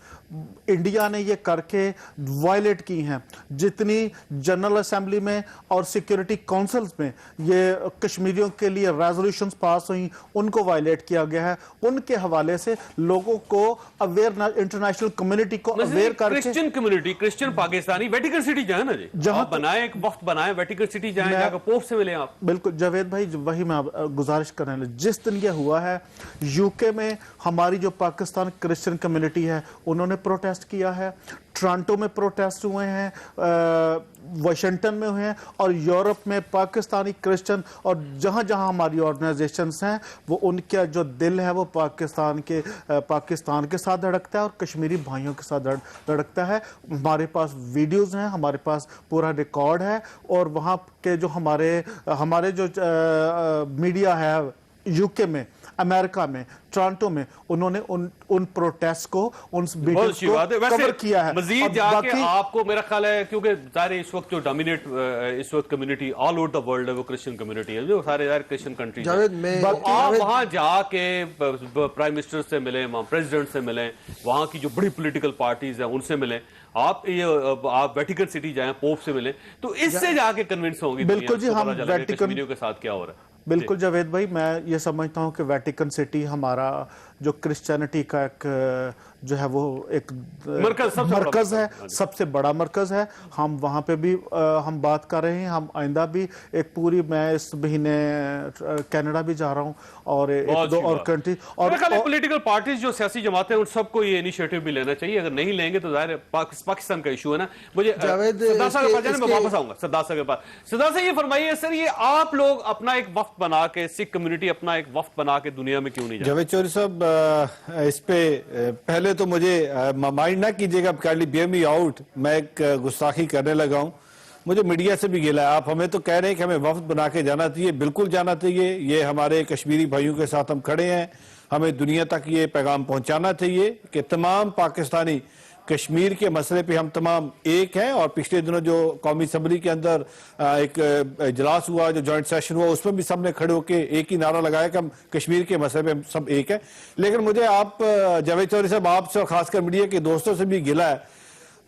इंडिया ने ये करके वायलेट की हैं, जितनी जनरल असेंबली में और सिक्योरिटी काउंसिल्स में ये कश्मीरियों के लिए रेजोल्यूशंस पास हुई, उनको वायलेट किया गया है, उनके हवाले से लोगों को अवेयर, इंटरनेशनल कम्युनिटी को अवेयर करके, Christian community, Christian Pakistani Vatican city जाए ना जी, जहां बनाए एक वक्त बनाए, वेटिकन सिटी जाए, जाकर पोप से मिले आप। बिल्कुल जावेद भाई, वही मैं गुजारिश करने लगा। जिस दिन ये हुआ है, यूके में हमारी जो पाकिस्तान क्रिश्चियन कम्युनिटी है उन्होंने प्रोटेस्ट किया है, टोरंटो में प्रोटेस्ट हुए हैं, वाशिंगटन में हुए हैं, और यूरोप में पाकिस्तानी क्रिश्चियन और जहां जहां हमारी ऑर्गेनाइजेशंस हैं वो उनका जो दिल है वो पाकिस्तान के साथ धड़कता है और कश्मीरी भाइयों के साथ धड़कता है। हमारे पास वीडियोस हैं, हमारे पास पूरा रिकॉर्ड है, और वहां के जो हमारे जो मीडिया है यूके में, अमेरिका में, टोरंटो में, उन्होंने उन प्रोटेस्ट को, उन मीटिंग्स को कवर किया है। मजीद जाके आपको मेरा ख्याल है, क्योंकि जाहिर इस वक्त जो डोमिनेट इस वक्त community all over the world है वो क्रिश्चियन कम्युनिटी है, जो सारे यार क्रिश्चियन कंट्रीज हैं। आप वहां जाके प्राइम मिनिस्टर से मिले, वहां प्रेसिडेंट से मिले, वहां की जो बड़ी पॉलिटिकल पार्टीज हैं उनसे मिले, आप वेटिकन सिटी जाएं, पोप से मिले, तो इससे जाके कन्विंस होंगे। बिल्कुल जी, हम वेटिकन के साथ क्या हो रहा है। बिल्कुल जावेद भाई, मैं ये समझता हूँ कि वेटिकन सिटी हमारा जो क्रिश्चियनिटी का एक जो है वो एक मरकज है, सबसे बड़ा मरकज है। हम वहाँ पे भी हम बात कर रहे हैं, हम आइंदा भी एक पूरी, मैं इस महीने कनाडा भी जा रहा हूँ और एक दो और कंट्री और पॉलिटिकल पार्टीज जो सियासी जमातें उन सबको ये इनिशिएटिव भी लेना चाहिए। अगर नहीं लेंगे तो जाहिर है पाकिस्तान का इशू है ना। मुझे सरदार साहब के पास मैं वापस आऊंगा। सरदार साहब के पास, सरदार साहब ये फरमाइए सर, ये आप लोग अपना एक वफ्द बना के, सिख कम्युनिटी अपना एक वफ्द बना के दुनिया में क्यों नहीं जाते? जावेद चौधरी साहब, इस पे पहले तो मुझे माइंड ना कीजिएगा, काइंडली बियर मी आउट, मैं एक गुस्ताखी करने लगा हूं। मुझे मीडिया से भी गिला है, आप हमें तो कह रहे हैं कि हमें वफ्द बना के जाना चाहिए, बिल्कुल जाना चाहिए। ये हमारे कश्मीरी भाइयों के साथ हम खड़े हैं, हमें दुनिया तक ये पैगाम पहुंचाना चाहिए कि तमाम पाकिस्तानी कश्मीर के मसले पे हम तमाम एक हैं। और पिछले दिनों जो कौमी असम्बली के अंदर एक इजलास हुआ, जो जॉइंट सेशन हुआ, उसमें भी सबने खड़े होकर एक ही नारा लगाया कि हम कश्मीर के मसले पे हम सब एक है। लेकिन मुझे आप जावेद चौधरी साहब, आपसे और खासकर मीडिया के दोस्तों से भी गिला है।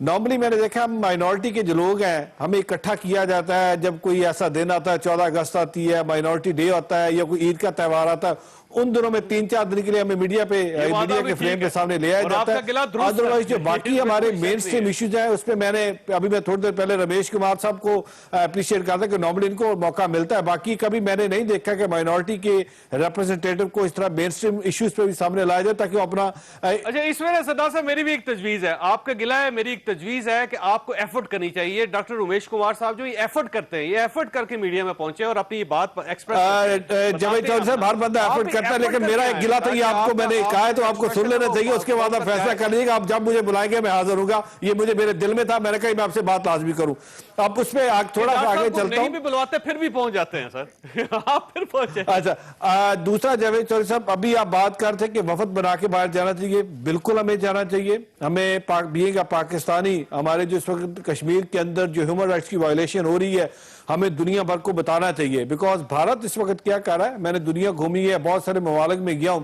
नॉर्मली मैंने देखा हम माइनॉरिटी के जो लोग हैं, हमें इकट्ठा किया जाता है जब कोई ऐसा दिन आता है, 14 अगस्त आती है, माइनॉरिटी डे होता है, या कोई ईद का त्यौहार आता है, उन दिनों में 3-4 दिन के लिए हमें मीडिया के फ्रेम के सामने ले आया जाता है। अदरवाइज जो बाकी हमारे मेन स्ट्रीम इश्यूज हैं, उसमें मैं थोड़ी देर पहले रमेश कुमार साहब को अप्रिशिएट करता कि नॉर्मली इनको मौका मिलता है। बाकी कभी मैंने नहीं देखा कि माइनॉरिटी के रिप्रेजेंटेटिव को इस तरह मेन स्ट्रीम इश्यूज पे भी सामने लाया जाए, ताकि वो अपना अच्छा। इसमें सरदार साहब मेरी भी एक तजवीज है, आपका गिला है, मेरी एक तजवीज है कि आपको एफर्ट करनी चाहिए। डॉक्टर उमेश कुमार साहब जो ये एफर्ट करते हैं, ये एफर्ट करके मीडिया में पहुंचे और अपनी बात एक्सप्रेस। जावेद चौधरी साहब, हर बंदा एफर्ट करता है, लेकिन मेरा एक गिला था, ये आपको मैंने कहा है तो आपको सुन लेना चाहिए, उसके बाद आप फैसला कर लीजिएगा। आप जब मुझे बुलाएंगे मैं हाजिर होऊंगा, ये मुझे मेरे दिल में था, मैंने कहा मैं आपसे बात लाजमी करूं। अब उसमें थोड़ा सा आगे चलता हूं। भी बुलवाते फिर भी पहुंच जाते हैं सर। आप फिर पहुंचे। अच्छा, दूसरा जावेद चौधरी साहब, अभी आप बात कर थे कि वफद बना के बाहर जाना चाहिए। बिल्कुल हमें जाना चाहिए। हमें बीइंग पाकिस्तानी, हमारे जो इस वक्त कश्मीर के अंदर जो ह्यूमन राइट्स की वायलेशन हो रही है, हमें दुनिया भर को बताना चाहिए। बिकॉज भारत इस वक्त क्या कर रहा है, मैंने दुनिया घूमी है, बहुत सारे ममालिक में गया हूं,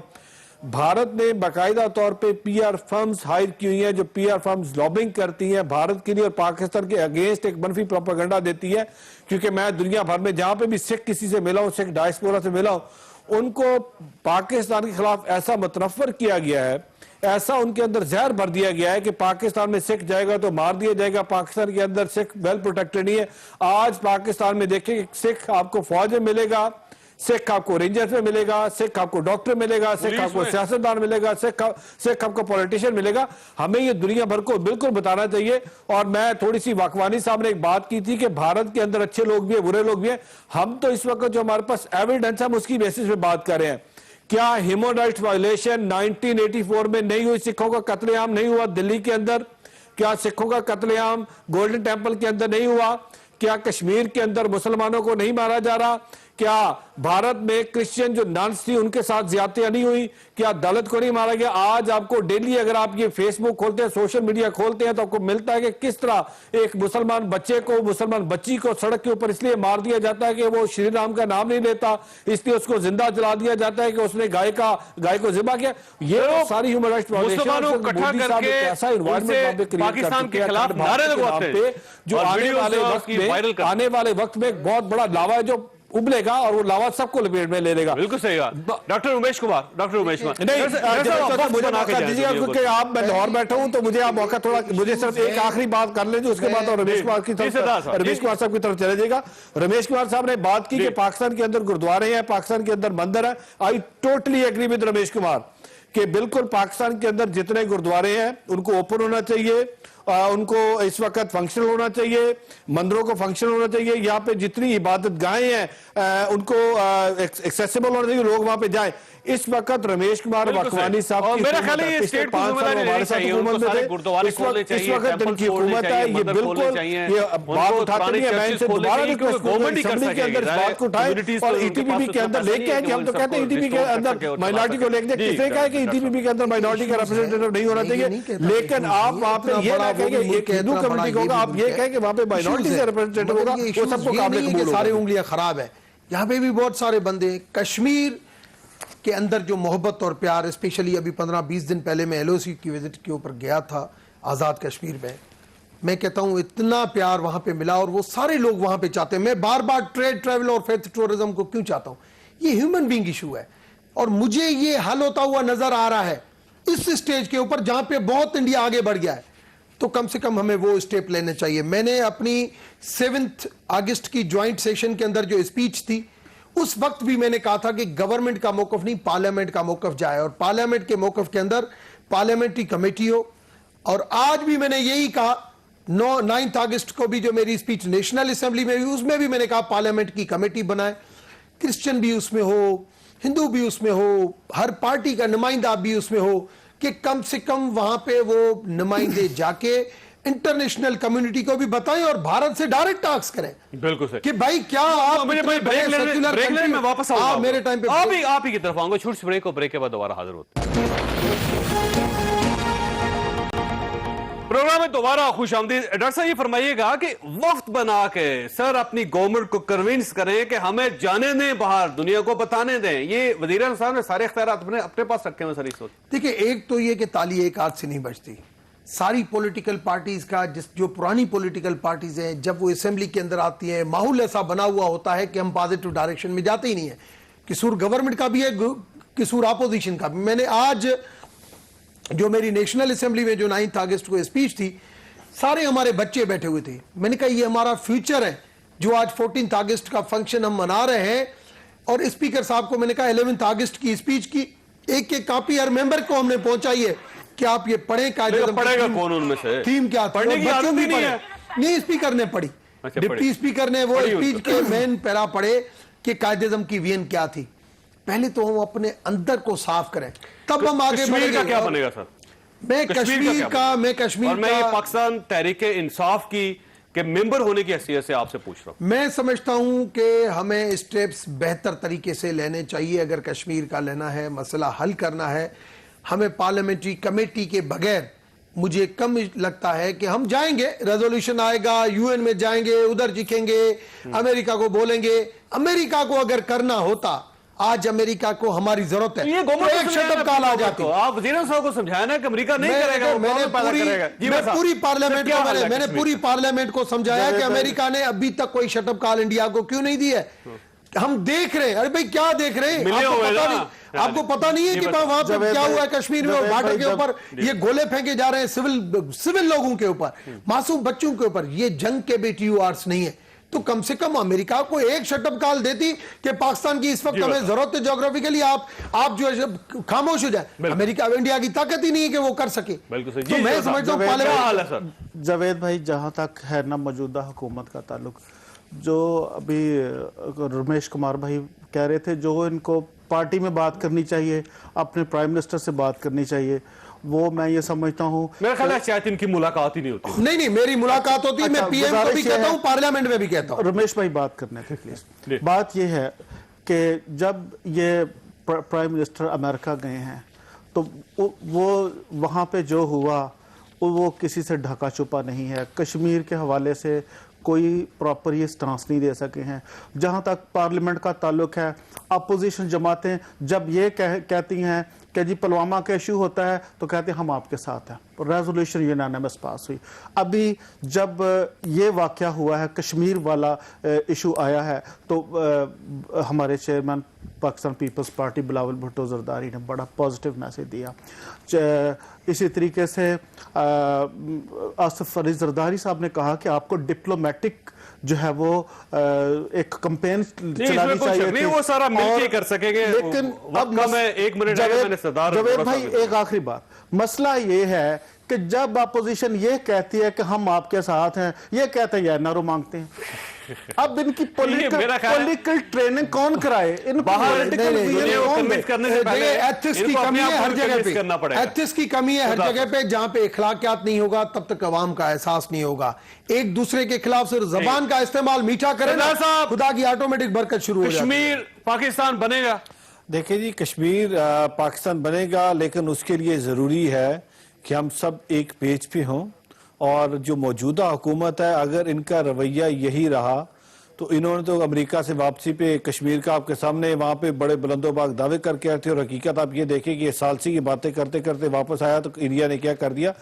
भारत ने बाकायदा तौर पे पीआर फर्म्स हायर की हुई हैं, जो पीआर फर्म्स लॉबिंग करती हैं भारत के लिए और पाकिस्तान के अगेंस्ट एक मनफी प्रोपेगेंडा देती है। क्योंकि मैं दुनिया भर में जहां पे भी सिख किसी से मिला हूं, सिख डायस्पोरा से मिला हूं, उनको पाकिस्तान के खिलाफ ऐसा मुतनफ़्फ़र किया गया है, ऐसा उनके अंदर जहर भर दिया गया है कि पाकिस्तान में सिख जाएगा तो मार दिया जाएगा। पाकिस्तान के अंदर सिख वेल प्रोटेक्टेड नहीं है। आज पाकिस्तान में देखिए, सिख आपको फौज में मिलेगा, सिख आपको रेंजर्स में मिलेगा, सिख आपको डॉक्टर मिलेगा, सिख आपको सियासतदान मिलेगा, सिख आपको पॉलिटिशियन मिलेगा। हमें ये दुनिया भर को बिल्कुल बताना चाहिए। और मैं थोड़ी सी वाकवानी साहब ने एक बात की थी कि भारत के अंदर अच्छे लोग भी है, बुरे लोग भी हैं। हम तो इस वक्त जो हमारे पास एविडेंस है, हम उसकी बेसिस पे बात कर रहे हैं। क्या ह्यूमन राइट्स वायलेशन 1984 में नहीं हुई? सिखों का कत्लेआम नहीं हुआ दिल्ली के अंदर? क्या सिखों का कत्लेआम गोल्डन टेम्पल के अंदर नहीं हुआ? क्या कश्मीर के अंदर मुसलमानों को नहीं मारा जा रहा? क्या भारत में क्रिश्चियन जो नन्स थी उनके साथ ज्यादतियां नहीं हुई? क्या दलित को नहीं मारा गया? आज आपको डेली अगर आप ये फेसबुक खोलते हैं, सोशल मीडिया खोलते हैं, तो आपको मिलता है कि किस तरह एक मुसलमान बच्चे को, मुसलमान बच्ची को सड़क के ऊपर इसलिए मार दिया जाता है कि वो श्री राम का नाम नहीं लेता, इसलिए उसको जिंदा जला दिया जाता है कि उसने गाय को ज़िबा किया। ये सारी ह्यूमन राइट्स मुसलमानों को इकट्ठा करके ऐसा इन्वायरमेंट पाकिस्तान के खिलाफ नारे लगवाते हैं, जो आने वाले वक्त में एक बहुत बड़ा लावा है जो उबलेगा और वो लावा सबको लपेट में ले लेगा। बिल्कुल सही बात। डॉक्टर उमेश कुमार नहीं, मुझे मौका दीजिएगा, क्योंकि आप मैं लाहौर बैठा हूं, तो मुझे आप मौका थोड़ा, मुझे सिर्फ एक आखिरी बात कर लेंगे, उसके बाद रमेश कुमार साहब की तरफ चले जाएगा। रमेश कुमार साहब ने बात की कि पाकिस्तान के अंदर गुरुद्वारे हैं, पाकिस्तान के अंदर मंदिर है। I totally agree with Ramesh Kumar कि बिल्कुल पाकिस्तान के अंदर जितने गुरुद्वारे हैं उनको ओपन होना चाहिए, उनको इस वक्त फंक्शनल होना चाहिए, मंदिरों को फंक्शनल होना चाहिए, यहाँ पे जितनी इबादत गाहें हैं उनको एक्सेसिबल होना चाहिए, लोग वहां पे जाएं। इस वक्त रमेश कुमार वाकवानी साहब की मेरा ख्याल है ये स्टेट की जिम्मेदारी लेनी चाहिए, उनको सारे गुरुद्वारे खोलने चाहिए, इस वक्त इनकी हुकूमत है, ये बिल्कुल ये बात उठाते नहीं है। मैं इनसे दोबारा रिक्वेस्ट करूंगा के अंदर इस बात को उठाए और ईटीपीपी के अंदर लेके आए कि हम तो कहते हैं ईटीपी के अंदर माइनॉरिटी को लेके, किसने कहा कि ईटीपीपी के अंदर माइनॉरिटी का रिप्रेजेंटेटिव नहीं होना चाहिए, लेकिन आप वहां पे ये ना कहेंगे एक हिंदू कम्युनिटी होगा, आप ये कहें कि वहां पे माइनॉरिटी से रिप्रेजेंटेटिव होगा, वो सबको काबिल कबूल होगा। सारी उंगलियां खराब है, यहाँ पे भी बहुत सारे बंदे कश्मीर के अंदर जो मोहब्बत और प्यार, स्पेशली अभी 15-20 दिन पहले मैं एलओसी की विजिट के ऊपर गया था आज़ाद कश्मीर में, मैं कहता हूँ इतना प्यार वहाँ पे मिला और वो सारे लोग वहाँ पे चाहते हैं। मैं बार बार ट्रेड, ट्रैवल और फेथ टूरिज्म को क्यों चाहता हूँ, ये ह्यूमन बीइंग इशू है और मुझे ये हल होता हुआ नजर आ रहा है इस स्टेज के ऊपर जहाँ पे बहुत इंडिया आगे बढ़ गया है, तो कम से कम हमें वो स्टेप लेने चाहिए। मैंने अपनी 7 अगस्त की ज्वाइंट सेशन के अंदर जो स्पीच थी उस वक्त भी मैंने कहा था कि गवर्नमेंट का मौकफ नहीं, पार्लियामेंट का मौकफ जाए और पार्लियामेंट के मौकफ के अंदर पार्लियामेंट्री कमेटी हो। और आज भी मैंने यही कहा, 9 अगस्त को भी जो मेरी स्पीच नेशनल असेंबली में हुई उसमें भी मैंने कहा पार्लियामेंट की कमेटी बनाए, क्रिश्चियन भी उसमें हो, हिंदू भी उसमें हो, हर पार्टी का नुमाइंदा भी उसमें हो, कि कम से कम वहां पे वो नुमाइंदे जाके इंटरनेशनल कम्युनिटी को भी बताएं और भारत से डायरेक्ट टास्क करें। बिल्कुल सही कि भाई क्या आप मेरे भाई ब्रेक लेने में वापस आऊंगा, मेरे टाइम पे आप ही की तरफ आऊंगा, छोटी सी ब्रेक को, ब्रेक के बाद दोबारा हाजिर होता प्रोग्राम में दोबारा खुशामदीद। डॉक्टर साहब ये फरमाइएगा कि वक्त बना के सर अपनी गवर्नमेंट को कन्विंस करें कि हमें जाने दें बाहर, दुनिया को बताने दें, ये वजीर आज़म साहब ने सारे इख्तियारात अपने पास रखे हुए सर इस वक्त। देखिए, एक तो ये कि ताली एक हाथ से नहीं बजती, सारी पॉलिटिकल पार्टीज का जो पुरानी पॉलिटिकल पार्टीज हैं जब वो असेंबली के अंदर आती हैं माहौल ऐसा बना हुआ होता है कि हम पॉजिटिव डायरेक्शन में जाते ही नहीं है। कसूर गवर्नमेंट का भी है, कसूर अपोजिशन का भी। मैंने आज जो मेरी नेशनल असेंबली में जो 9 अगस्त को स्पीच थी, सारे हमारे बच्चे बैठे हुए थे, मैंने कहा ये हमारा फ्यूचर है जो आज 14 अगस्त का फंक्शन हम मना रहे हैं। और स्पीकर साहब को मैंने कहा 11 अगस्त की स्पीच की एक एक कॉपी हर मेंबर को हमने पहुंचाई है कि आप ये पढ़ें, पढ़ेगा कौन उनमें से, थीम क्या पढ़ने की आदत ही नहीं है। नहीं, स्पीकर ने पढ़ी, डिप्टी स्पीकर ने वो स्पीच के मेन पैरा पढ़े कि कायदे-ए-आज़म की विजन क्या थी। पहले तो हम अपने अंदर को साफ करें, तब हम आगे बढ़ेंगे। का क्या बनेगा सर? मैं कश्मीर और मैं ये पाकिस्तान तहरीक इंसाफ की के मेंबर होने की हैसियत से आपसे पूछ रहा हूं। मैं समझता हूं कि हमें स्टेप्स बेहतर तरीके से लेने चाहिए। अगर कश्मीर का लेना है, मसला हल करना है, हमें पार्लियामेंट्री कमेटी के बगैर मुझे कम लगता है कि हम जाएंगे, रेजोल्यूशन आएगा, यूएन में जाएंगे, उधर दिखेंगे, अमेरिका को बोलेंगे। अमेरिका को अगर करना होता, आज अमेरिका को हमारी जरूरत है, ये तो एक शटअप कॉल आ जाती। आप वज़ीर साहब को समझाना कि अमेरिका नहीं करेगा, मैंने पूरी पार्लियामेंट को समझाया कि अमेरिका ने अभी तक कोई शटअप कॉल इंडिया को क्यों नहीं दी है। हम देख रहे हैं। अरे भाई क्या देख रहे हैं, आपको पता नहीं है कि वहां पे क्या हुआ है कश्मीर में, और बॉर्डर के ऊपर ये गोले फेंके जा रहे हैं सिविल लोगों के ऊपर, मासूम बच्चों के ऊपर। ये जंग के BTURs नहीं है, तो कम से कम अमेरिका को एक शटअप कॉल देती कि पाकिस्तान की इस वक्त हमें जरूरत है ज्योग्राफिकली, आप जो है खामोश हो जाए। अमेरिका इंडिया की ताकत ही नहीं है कि वो कर सके। तो मैं समझता हूँ जावेद भाई, जहां तक है ना मौजूदा हुकूमत का ताल्लुक, जो अभी रमेश कुमार भाई कह रहे थे, जो इनको पार्टी में बात करनी चाहिए, अपने प्राइम मिनिस्टर से बात करनी चाहिए, वो मैं ये समझता हूँ। मेरा ख्याल है शायद इनकी मुलाकात ही नहीं होती। नहीं, मेरी मुलाकात होती है। मैं PM को भी कहता हूँ, पार्लियामेंट में भी कहता हूँ। रमेश भाई बात करने थे प्लीज। बात ये है कि जब ये प्राइम मिनिस्टर अमेरिका गए हैं तो वो वहाँ पे जो हुआ वो किसी से ढका छुपा नहीं है। कश्मीर के हवाले से कोई प्रॉपर ये स्टांस नहीं दे सके हैं। जहाँ तक पार्लियामेंट का ताल्लुक है, अपोजिशन जमातें जब ये कहती हैं कि जी पुलवामा का इशू होता है तो कहते हैं हम आपके साथ हैं, रेजोल्यूशन यूनानिमस पास हुई। अभी जब ये वाक़या हुआ है, कश्मीर वाला इशू आया है, तो हमारे चेयरमैन पाकिस्तान पीपल्स पार्टी बिलावल भुट्टो जरदारी ने बड़ा पॉजिटिव मैसेज दिया। इसी तरीके से आसिफ अली जरदारी साहब ने कहा कि आपको डिप्लोमेटिक जो है वो एक कैंपेन चलानी चाहिए थी। वो सारा मिलके कर सकेंगे, लेकिन अब मैं 1 मिनट जवेद भाई, एक आखिरी बात, मसला ये है कि जब अपोजिशन ये कहती है कि हम आपके साथ हैं, ये कहते हैं एनआरओ मांगते हैं। अब इनकी पॉलिटिकल ट्रेनिंग कौन कराए? इन एथिक्स की कमी है हर जगह पे, एथिक्स की कमी है हर जगह पे। जहां पे इखलाकियात नहीं होगा तब तक अवाम का एहसास नहीं होगा। एक दूसरे के खिलाफ सिर्फ जबान का इस्तेमाल मीठा करें ना, खुदा की ऑटोमेटिक बरकत शुरू हो जाती है। कश्मीर पाकिस्तान बनेगा? देखिए जी, कश्मीर पाकिस्तान बनेगा, लेकिन उसके लिए ज़रूरी है कि हम सब एक पेज पे हों। और जो मौजूदा हुकूमत है, अगर इनका रवैया यही रहा तो इन्होंने तो अमेरिका से वापसी पे कश्मीर का आपके सामने वहाँ पे बड़े बुलंदोबाग दावे करके आए थे, और हकीकत आप ये देखें कि ये सालसी की बातें करते करते वापस आया तो इंडिया ने क्या कर दिया।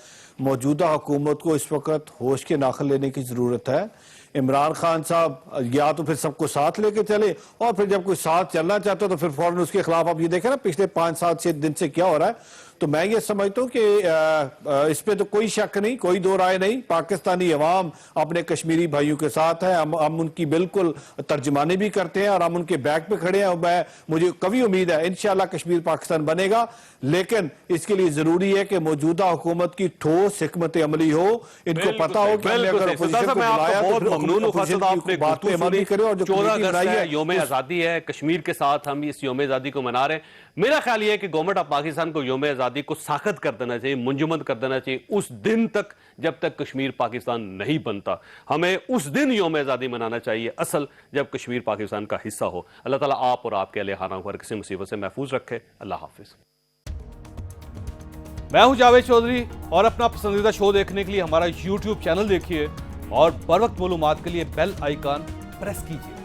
मौजूदा हुकूमत को इस वक्त होश के नाखन लेने की ज़रूरत है। इमरान खान साहब या तो फिर सबको साथ लेके चले, और फिर जब कोई साथ चलना चाहते हो तो फिर फौरन उसके खिलाफ आप ये देखें ना पिछले 5-7 दिन से क्या हो रहा है। तो मैं ये समझता हूँ कि इस पे तो कोई शक नहीं, कोई दो राय नहीं। पाकिस्तानी अवाम अपने कश्मीरी भाइयों के साथ है, हम उनकी बिल्कुल तर्जमानी भी करते हैं और हम उनके बैक पे खड़े हैं। और मुझे कभी उम्मीद है इंशाल्लाह कश्मीर पाकिस्तान बनेगा, लेकिन इसके लिए जरूरी है कि मौजूदा हुकूमत की ठोस हिकमत अमली हो। इनको पता हो कि हमने अगर अपोजिशन को बुलाया तो फिर आपने बात पे अमल नहीं करे। और जो 14 अगस्त है, योम आजादी है, कश्मीर के साथ हम इस योम आजादी को मना रहे हैं। मेरा ख्याल यह है कि गवर्नमेंट ऑफ पाकिस्तान को योम आजादी को साखत कर देना चाहिए, मुंजमद कर देना चाहिए उस दिन तक जब तक कश्मीर पाकिस्तान नहीं बनता। हमें उस दिन योम आजादी मनाना चाहिए असल, जब कश्मीर पाकिस्तान का हिस्सा हो। अल्लाह ताला आप और आपके अहले खाना को हर किसी मुसीबत से महफूज रखे। अल्लाह हाफिज। मैं हूं जावेद चौधरी, और अपना पसंदीदा शो देखने के लिए हमारा YouTube चैनल देखिए और बर वक्त मालूमात के लिए बेल आइकन प्रेस कीजिए।